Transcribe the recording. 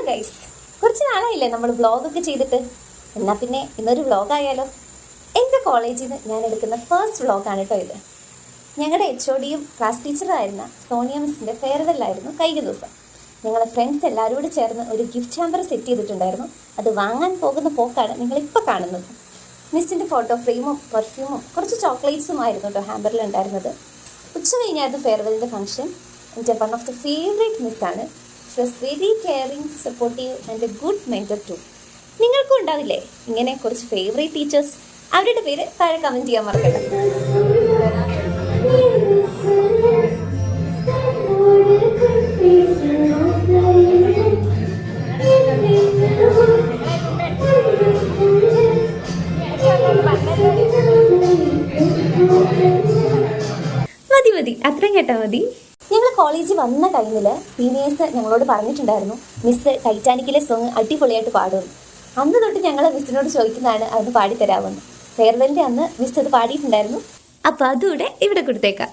Guys, കുറച്ച് നാളായില്ലേ നമ്മൾ വ്ളോഗൊക്കെ ചെയ്തിട്ട്. എന്നാൽ പിന്നെ ഇന്നൊരു വ്ളോഗായാലോ. എൻ്റെ കോളേജിൽ നിന്ന് ഞാൻ എടുക്കുന്ന ഫസ്റ്റ് വ്ളോഗാണ് കേട്ടോ ഇത്. ഞങ്ങളുടെ HODയും ക്ലാസ് ടീച്ചറായിരുന്ന സോണിയ മിസ്സിൻ്റെ ഫെയർവെല്ലായിരുന്നു കഴിഞ്ഞ ദിവസം. ഞങ്ങളെ ഫ്രണ്ട്സ് എല്ലാവരും കൂടി ചേർന്ന് ഒരു ഗിഫ്റ്റ് ഹാമ്പർ സെറ്റ് ചെയ്തിട്ടുണ്ടായിരുന്നു. അത് വാങ്ങാൻ പോകുന്ന പോക്കാണ് നിങ്ങളിപ്പോൾ കാണുന്നത്. മിസ്സിൻ്റെ ഫോട്ടോ ഫ്രെയിമും പെർഫ്യൂമും കുറച്ച് ചോക്ലേറ്റ്സും ആയിരുന്നു കേട്ടോ ഹാമ്പറിൽ ഉണ്ടായിരുന്നത്. ഉച്ച കഴിഞ്ഞായിരുന്നു ഫെയർവെല്ലിൻ്റെ ഫംഗ്ഷൻ. എൻ്റെ വൺ ഓഫ് ദ ഫേവറേറ്റ് മിസ്സാണ്. She was very caring, supportive and a good mentor too. നിങ്ങൾക്കും ഉണ്ടാവില്ലേ ഇങ്ങനെ കുറച്ച് ഫേവറേറ്റ് ടീച്ചേഴ്സ്? അവരുടെ പേര് താഴെ കമൻറ്റ് ചെയ്യാൻ മറക്കണ്ട. മതി മതി, അത്രയും കേട്ടാൽ മതി. ഞങ്ങൾ കോളേജിൽ വന്ന ടൈമിൽ സീനിയേഴ്സ് ഞങ്ങളോട് പറഞ്ഞിട്ടുണ്ടായിരുന്നു മിസ് ടൈറ്റാനിക്കിലെ സോങ് അടിപൊളിയായിട്ട് പാടുമെന്ന്. അന്ന് തൊട്ട് ഞങ്ങൾ മിസ്സിനോട് ചോദിക്കുന്നതാണ് അതൊന്ന് പാടിത്തരാമെന്ന്. ഫെയർവെല്ലിൻ്റെ അന്ന് മിസ് അത് പാടിയിട്ടുണ്ടായിരുന്നു. അപ്പോൾ അതുകൂടെ ഇവിടെ കൊടുത്തേക്കാം.